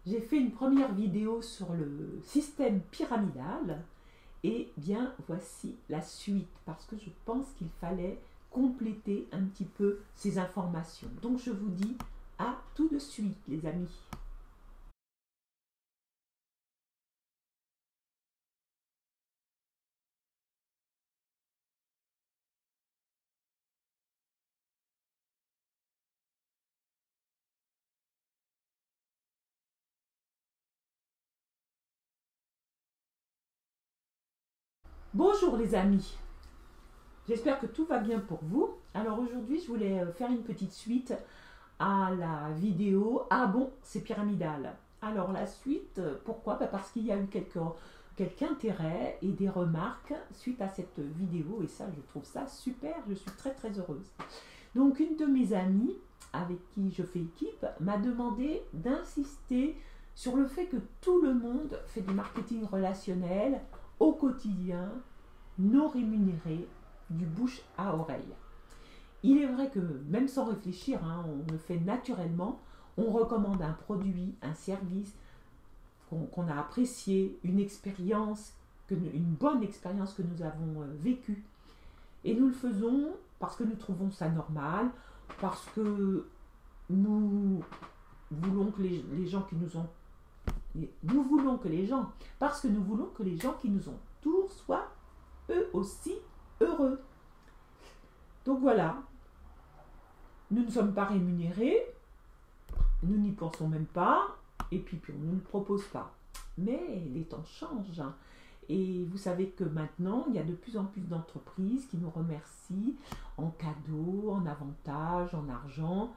J'ai fait une première vidéo sur le système pyramidal et bien voici la suite parce que je pense qu'il fallait compléter un petit peu ces informations. Donc je vous dis à tout de suite les amis. Bonjour les amis, j'espère que tout va bien pour vous. Alors aujourd'hui je voulais faire une petite suite à la vidéo. Ah bon, c'est pyramidal. Alors la suite, pourquoi? Parce qu'il y a eu quelques intérêts et des remarques suite à cette vidéo et ça je trouve ça super, je suis très très heureuse. Donc une de mes amies avec qui je fais équipe m'a demandé d'insister sur le fait que tout le monde fait du marketing relationnel au quotidien, non rémunéré, du bouche à oreille. Il est vrai que même sans réfléchir, on le fait naturellement, on recommande un produit, un service qu'on a apprécié, une expérience, une bonne expérience que nous avons vécue. Et nous le faisons parce que nous trouvons ça normal, parce que nous voulons que les gens qui nous ont... Nous voulons que les gens, parce que nous voulons que les gens qui nous entourent soient eux aussi heureux. Donc voilà, nous ne sommes pas rémunérés, nous n'y pensons même pas, et puis on ne nous le propose pas. Mais les temps changent. Et vous savez que maintenant, il y a de plus en plus d'entreprises qui nous remercient en cadeaux, en avantages, en argent,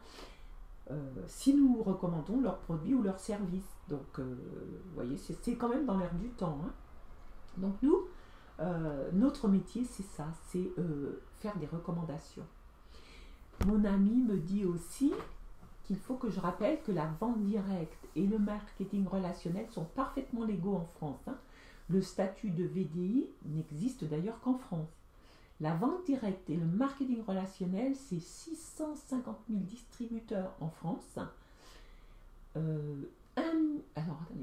si nous recommandons leurs produits ou leurs services. Donc, vous voyez, c'est quand même dans l'air du temps. Donc nous, notre métier, c'est ça, c'est faire des recommandations. Mon ami me dit aussi qu'il faut que je rappelle que la vente directe et le marketing relationnel sont parfaitement légaux en France. Le statut de VDI n'existe d'ailleurs qu'en France. La vente directe et le marketing relationnel, c'est 650 000 distributeurs en France,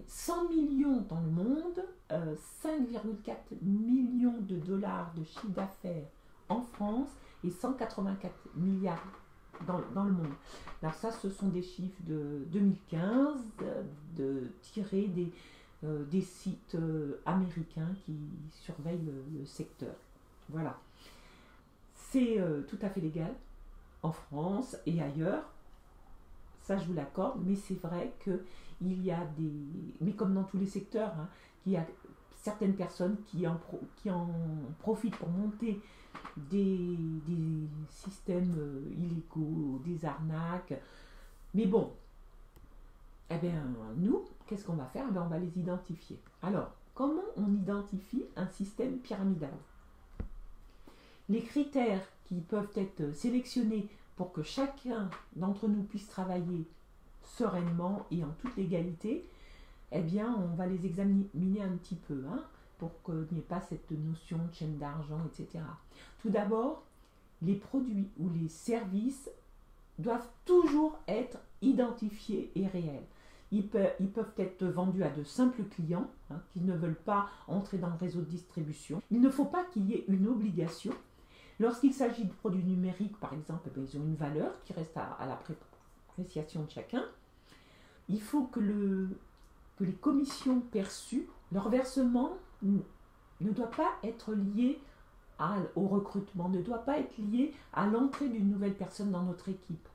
100 millions dans le monde, 5,4 millions de dollars de chiffre d'affaires en France et 184 milliards dans le monde. Alors ça, ce sont des chiffres de 2015, tirés des sites américains qui surveillent le secteur. Voilà. C'est tout à fait légal en France et ailleurs, ça je vous l'accorde, mais c'est vrai qu'il y a des... Mais comme dans tous les secteurs, il y a certaines personnes qui en profitent pour monter des systèmes illégaux, des arnaques. Mais bon, eh bien, nous, qu'est-ce qu'on va faire? On va les identifier. Alors, comment on identifie un système pyramidal? Les critères qui peuvent être sélectionnés pour que chacun d'entre nous puisse travailler sereinement et en toute légalité, eh bien, on va les examiner un petit peu, pour qu'il n'y ait pas cette notion de chaîne d'argent, etc. Tout d'abord, les produits ou les services doivent toujours être identifiés et réels. Ils peuvent être vendus à de simples clients qui ne veulent pas entrer dans le réseau de distribution. Il ne faut pas qu'il y ait une obligation. Lorsqu'il s'agit de produits numériques, par exemple, ils ont une valeur qui reste à l'appréciation de chacun. Il faut que les commissions perçues, leur versement ne doit pas être lié au recrutement, ne doit pas être lié à l'entrée d'une nouvelle personne dans notre équipe.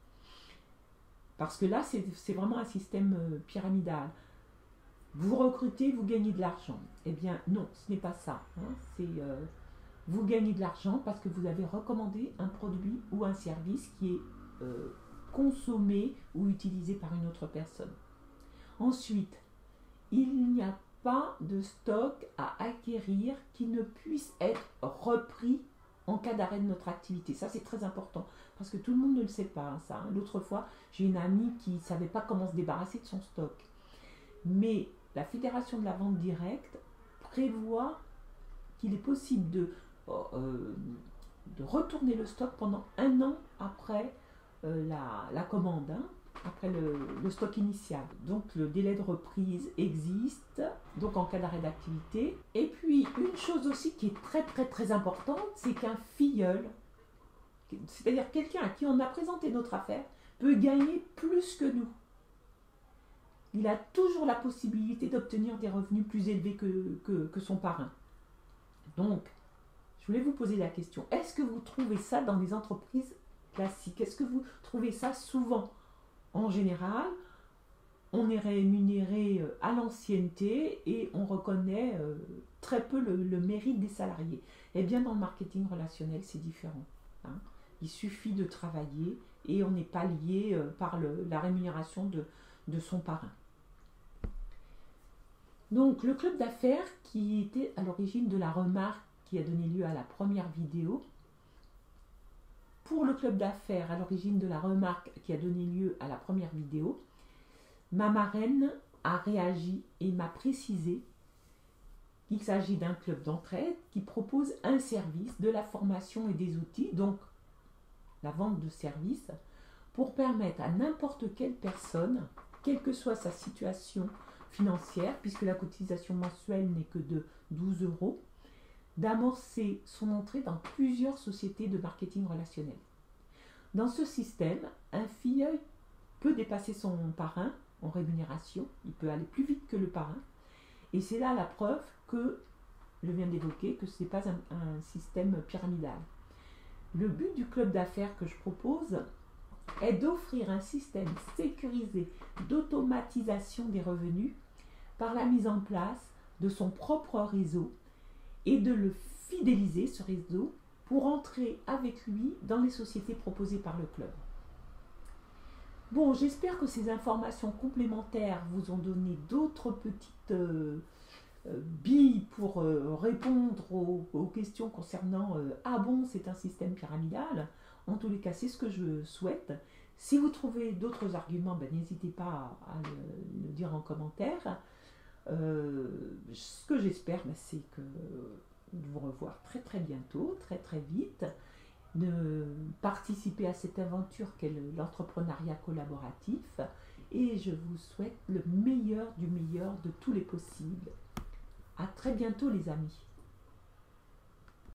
Parce que là, c'est vraiment un système pyramidal. Vous recrutez, vous gagnez de l'argent. Eh bien, non, ce n'est pas ça. Vous gagnez de l'argent parce que vous avez recommandé un produit ou un service qui est consommé ou utilisé par une autre personne. Ensuite, il n'y a pas de stock à acquérir qui ne puisse être repris en cas d'arrêt de notre activité. Ça, c'est très important parce que tout le monde ne le sait pas, ça. L'autre fois, j'ai une amie qui ne savait pas comment se débarrasser de son stock. Mais la Fédération de la vente directe prévoit qu'il est possible de retourner le stock pendant 1 an après la commande. après le stock initial. Donc le délai de reprise existe, donc en cas d'arrêt d'activité. Et puis une chose aussi qui est très importante, c'est qu'un filleul, c'est-à-dire quelqu'un à qui on a présenté notre affaire, peut gagner plus que nous. Il a toujours la possibilité d'obtenir des revenus plus élevés que son parrain. Donc, je voulais vous poser la question, est-ce que vous trouvez ça dans les entreprises classiques? Est-ce que vous trouvez ça souvent? En général, on est rémunéré à l'ancienneté et on reconnaît très peu le mérite des salariés. Eh bien, dans le marketing relationnel, c'est différent. Hein. Il suffit de travailler et on n'est pas lié par la rémunération de son parrain. Donc, le club d'affaires qui était à l'origine de la remarque qui a donné lieu à la première vidéo. Pour le club d'affaires à l'origine de la remarque qui a donné lieu à la première vidéo, ma marraine a réagi et m'a précisé qu'il s'agit d'un club d'entraide qui propose un service, de la formation et des outils, donc la vente de services, pour permettre à n'importe quelle personne, quelle que soit sa situation financière, puisque la cotisation mensuelle n'est que de 12 €, d'amorcer son entrée dans plusieurs sociétés de marketing relationnel. Dans ce système, un filleul peut dépasser son parrain en rémunération, il peut aller plus vite que le parrain, et c'est là la preuve que, je viens d'évoquer, que ce n'est pas un système pyramidal. Le but du club d'affaires que je propose est d'offrir un système sécurisé d'automatisation des revenus par la mise en place de son propre réseau et de le fidéliser, ce réseau, pour entrer avec lui dans les sociétés proposées par le club. Bon, j'espère que ces informations complémentaires vous ont donné d'autres petites billes pour répondre aux questions concernant ah bon, c'est un système pyramidal. En tous les cas, c'est ce que je souhaite. Si vous trouvez d'autres arguments, n'hésitez pas à le dire en commentaire. Ce que j'espère, c'est que de vous revoir très bientôt, très vite, de participer à cette aventure qu'est l'entrepreneuriat collaboratif, et je vous souhaite le meilleur du meilleur de tous les possibles. À très bientôt les amis.